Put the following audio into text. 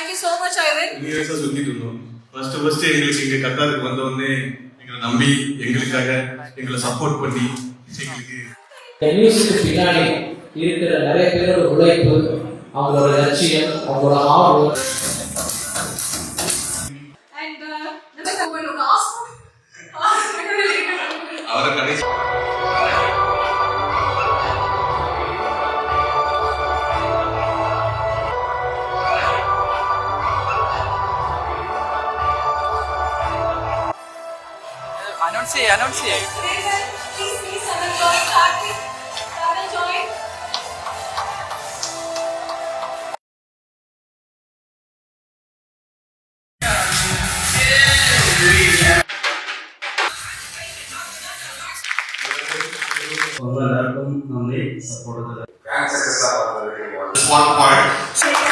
Thank you so much, Ivan. இயர்ஸா சுத்திட்டு இருந்தோம். ஃபர்ஸ்ட் எங்களுக்கு இங்க கத்தாருக்கு வந்த உடனே எங்களை நம்பி எங்களுக்காக எங்களை சப்போர்ட் பண்ணி எங்களுக்கு மியூசிக்கு பின்னாடி இருக்கிற நிறைய பேரோட உழைப்பு, அவங்களோட லட்சியம், அவங்களோட hard work. And this is going to ask. அவரை கடைசி announce it. Please, Sadan join. Karthik, Sadan join. எல்லாருக்கும் நன்றி சப்போர்ட். one part